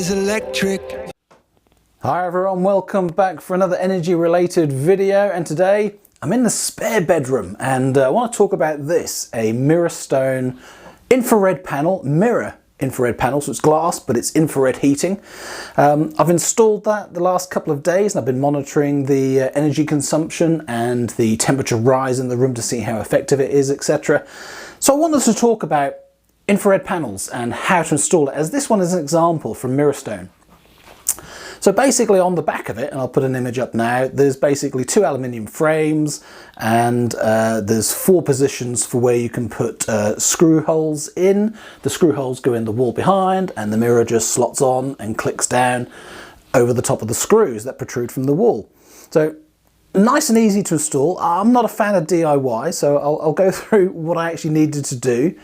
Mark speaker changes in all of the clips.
Speaker 1: is electric.
Speaker 2: Hi everyone, welcome back for another energy related video, and today I'm in the spare bedroom and I want to talk about this, a Mirrorstone infrared panel, mirror infrared panel, so it's glass but it's infrared heating. I've installed that the last couple of days and I've been monitoring the energy consumption and the temperature rise in the room to see how effective it is, etc. So I wanted to talk about infrared panels and how to install it, as this one is an example from Mirrorstone. So basically on the back of it, and I'll put an image up now, there's basically two aluminium frames and there's 4 positions for where you can put screw holes in. The screw holes go in the wall behind and the mirror just slots on and clicks down over the top of the screws that protrude from the wall. So nice and easy to install. I'm not a fan of DIY, so I'll go through what I actually needed to do.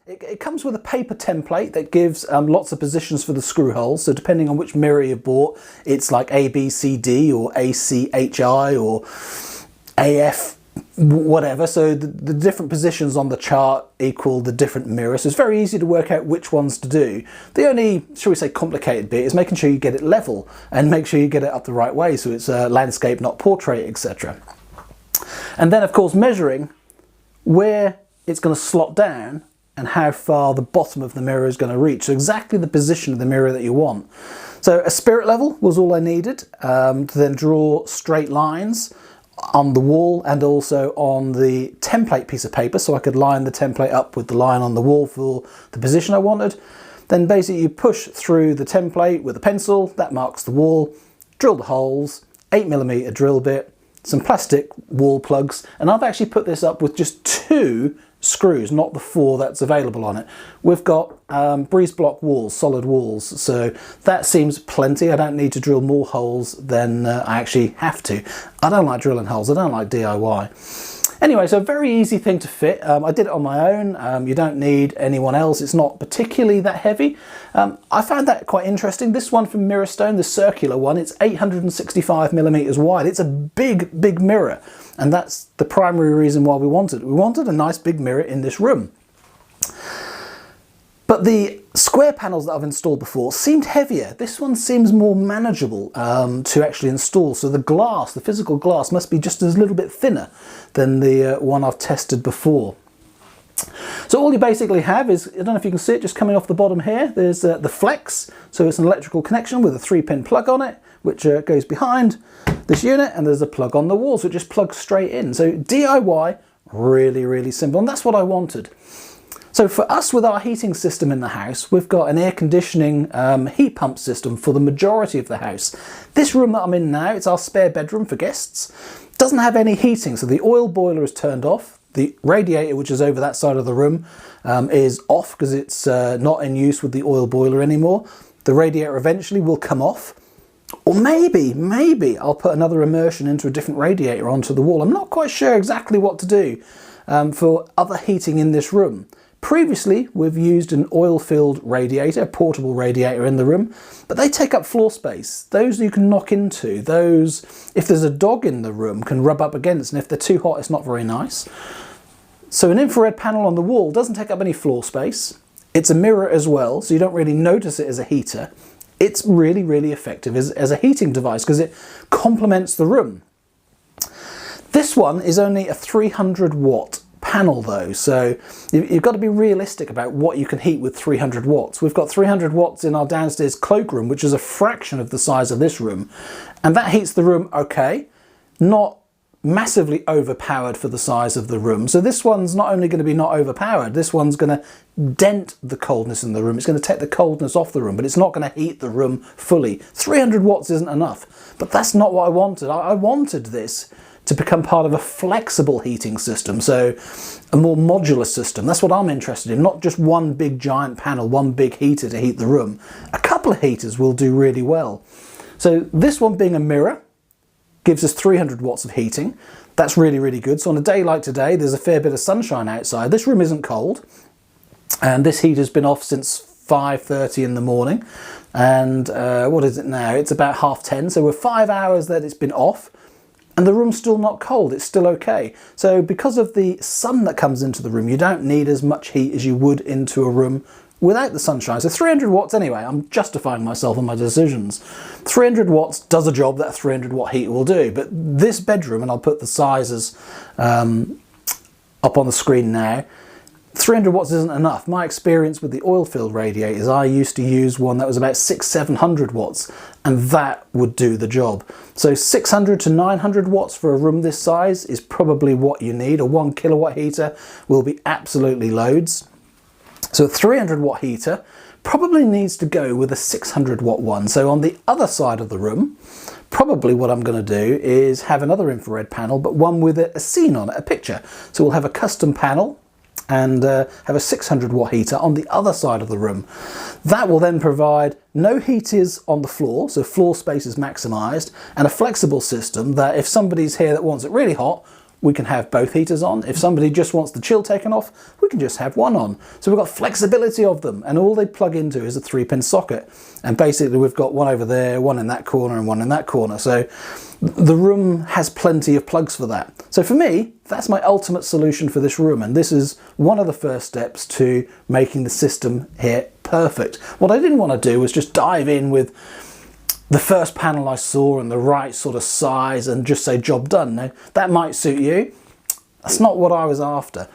Speaker 2: It comes with a paper template that gives lots of positions for the screw holes, so depending on which mirror you bought, it's like A, B, C, D or A, C, H, I or AF, whatever. So the different positions on the chart equal the different mirrors, so it's very easy to work out which ones to do. The only, shall we say, complicated bit is making sure you get it level and make sure you get it up the right way, so it's landscape, not portrait, etc. And then of course measuring where it's going to slot down and how far the bottom of the mirror is going to reach. So exactly the position of the mirror that you want. So a spirit level was all I needed to then draw straight lines on the wall and also on the template piece of paper, so I could line the template up with the line on the wall for the position I wanted. Then basically you push through the template with a pencil, that marks the wall, drill the holes, 8mm drill bit, some plastic wall plugs, and I've actually put this up with just 2 screws, not the 4 that's available on it. We've got breeze block walls, solid walls, so that seems plenty. I don't need to drill more holes than I actually have to. I don't like drilling holes, I don't like DIY. Anyway, so a very easy thing to fit. I did it on my own. You don't need anyone else. It's not particularly that heavy. I found that quite interesting. This one from Mirrorstone, the circular one, it's 865mm wide. It's a big mirror. And that's the primary reason why we wanted it. We wanted a nice big mirror in this room. But the square panels that I've installed before seemed heavier. This one seems more manageable to actually install. So the glass, the physical glass, must be just a little bit thinner than the one I've tested before. So all you basically have is, I don't know if you can see it just coming off the bottom here, there's the flex. So it's an electrical connection with a 3-pin plug on it, which goes behind this unit, and there's a plug on the wall, so it just plugs straight in. So DIY, really simple, and that's what I wanted. So for us, with our heating system in the house, we've got an air conditioning heat pump system for the majority of the house. This room that I'm in now, it's our spare bedroom for guests, doesn't have any heating, so the oil boiler is turned off. The radiator, which is over that side of the room, is off because it's not in use with the oil boiler anymore. The radiator eventually will come off. Or maybe I'll put another immersion into a different radiator onto the wall. I'm not quite sure exactly what to do for other heating in this room. Previously, we've used an oil-filled radiator, a portable radiator in the room, but they take up floor space. Those you can knock into. Those, if there's a dog in the room, can rub up against, and if they're too hot, it's not very nice. So an infrared panel on the wall doesn't take up any floor space. It's a mirror as well, so you don't really notice it as a heater. It's really effective as a heating device because it complements the room. This one is only a 300 watt panel though, so you've got to be realistic about what you can heat with 300 watts. We've got 300 watts in our downstairs cloakroom, which is a fraction of the size of this room, and that heats the room okay, not massively overpowered for the size of the room. So this one's not only going to be not overpowered, this one's going to dent the coldness in the room. It's going to take the coldness off the room, but it's not going to heat the room fully. 300 watts isn't enough, but that's not what I wanted. I wanted this to become part of a flexible heating system, so a more modular system. That's what I'm interested in, not just one big giant panel, one big heater to heat the room. A couple of heaters will do really well. So this one being a mirror gives us 300 watts of heating. That's really good. So on a day like today, there's a fair bit of sunshine outside. This room isn't cold, and this heater's been off since 5:30 in the morning. And what is it now? It's about 10:30, so we're 5 hours that it's been off, and the room's still not cold, it's still okay. So because of the sun that comes into the room, you don't need as much heat as you would into a room without the sunshine. So 300 watts anyway, I'm justifying myself on my decisions. 300 watts does a job that a 300 watt heater will do, but this bedroom, and I'll put the sizes up on the screen now, 300 watts isn't enough. My experience with the oil-filled radiators, I used to use one that was about 600-700 watts, and that would do the job. So 600 to 900 watts for a room this size is probably what you need. A 1 kilowatt heater will be absolutely loads. So a 300 watt heater probably needs to go with a 600 watt one. So on the other side of the room, probably what I'm going to do is have another infrared panel, but one with a scene on it, a picture. So we'll have a custom panel and have a 600 watt heater on the other side of the room. That will then provide no heaters on the floor, so floor space is maximised, and a flexible system that if somebody's here that wants it really hot, we can have both heaters on. If somebody just wants the chill taken off, we can just have one on. So we've got flexibility of them, and all they plug into is a 3-pin socket. And basically we've got one over there, one in that corner, and one in that corner. So the room has plenty of plugs for that. So for me, that's my ultimate solution for this room, and this is one of the first steps to making the system here perfect. What I didn't want to do was just dive in with the first panel I saw and the right sort of size and just say job done. Now, that might suit you. That's not what I was after.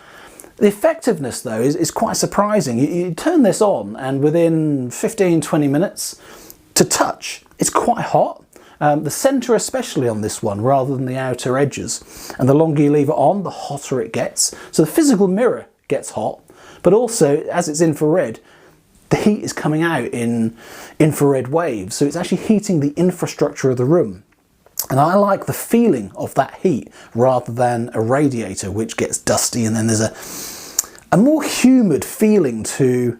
Speaker 2: The effectiveness though is quite surprising. You turn this on and within 15-20 minutes to touch, it's quite hot. The centre especially on this one rather than the outer edges. And the longer you leave it on, the hotter it gets. So the physical mirror gets hot, but also as it's infrared, the heat is coming out in infrared waves, so it's actually heating the infrastructure of the room. And I like the feeling of that heat rather than a radiator which gets dusty, and then there's a more humid feeling to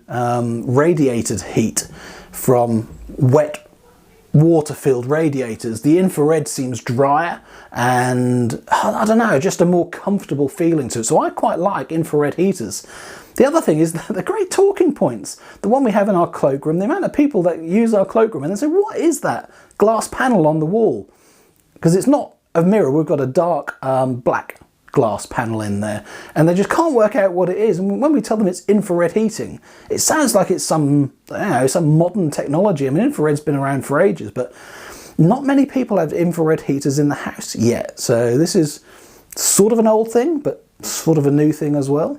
Speaker 2: radiated heat from wet water-filled radiators. The infrared seems drier and, I don't know, just a more comfortable feeling to it. So I quite like infrared heaters. The other thing is they're great talking points. The one we have in our cloakroom, the amount of people that use our cloakroom and they say, what is that glass panel on the wall? Because it's not a mirror, we've got a dark black glass panel in there, and they just can't work out what it is. And when we tell them it's infrared heating, it sounds like it's some, I don't know, some modern technology. I mean, infrared's been around for ages, but not many people have infrared heaters in the house yet. So this is sort of an old thing, but sort of a new thing as well.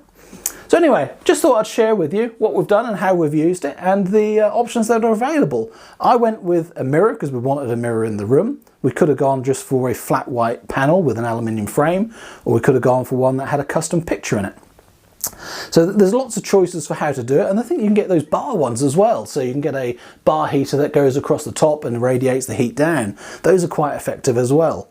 Speaker 2: So anyway, just thought I'd share with you what we've done and how we've used it and the options that are available. I went with a mirror because we wanted a mirror in the room. We could have gone just for a flat white panel with an aluminium frame, or we could have gone for one that had a custom picture in it. So there's lots of choices for how to do it, and I think you can get those bar ones as well. So you can get a bar heater that goes across the top and radiates the heat down. Those are quite effective as well.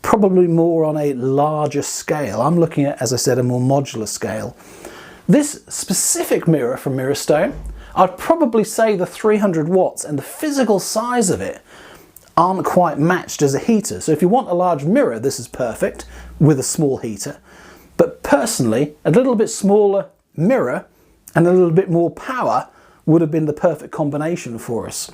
Speaker 2: Probably more on a larger scale. I'm looking at, as I said, a more modular scale. This specific mirror from Mirrorstone, I'd probably say the 300 watts and the physical size of it aren't quite matched as a heater. So if you want a large mirror, this is perfect with a small heater. But personally, a little bit smaller mirror and a little bit more power would have been the perfect combination for us.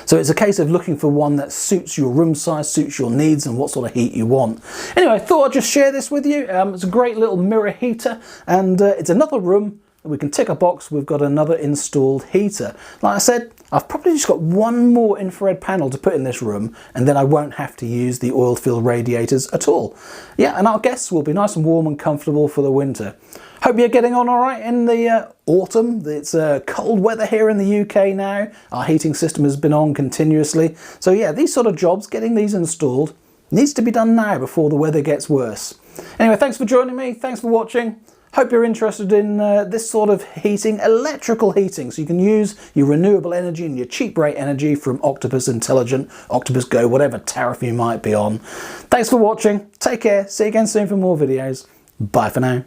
Speaker 2: So it's a case of looking for one that suits your room size, suits your needs and what sort of heat you want. Anyway, I thought I'd just share this with you. It's a great little mirror heater, and it's another room that we can tick a box. We've got another installed heater. Like I said, I've probably just got one more infrared panel to put in this room, and then I won't have to use the oil-filled radiators at all. Yeah, and our guests will be nice and warm and comfortable for the winter. Hope you're getting on all right in the autumn. It's cold weather here in the UK now. Our heating system has been on continuously. So yeah, these sort of jobs, getting these installed, needs to be done now before the weather gets worse. Anyway, thanks for joining me. Thanks for watching. Hope you're interested in this sort of heating, electrical heating, so you can use your renewable energy and your cheap rate energy from Octopus Intelligent, Octopus Go, whatever tariff you might be on. Thanks for watching. Take care. See you again soon for more videos. Bye for now.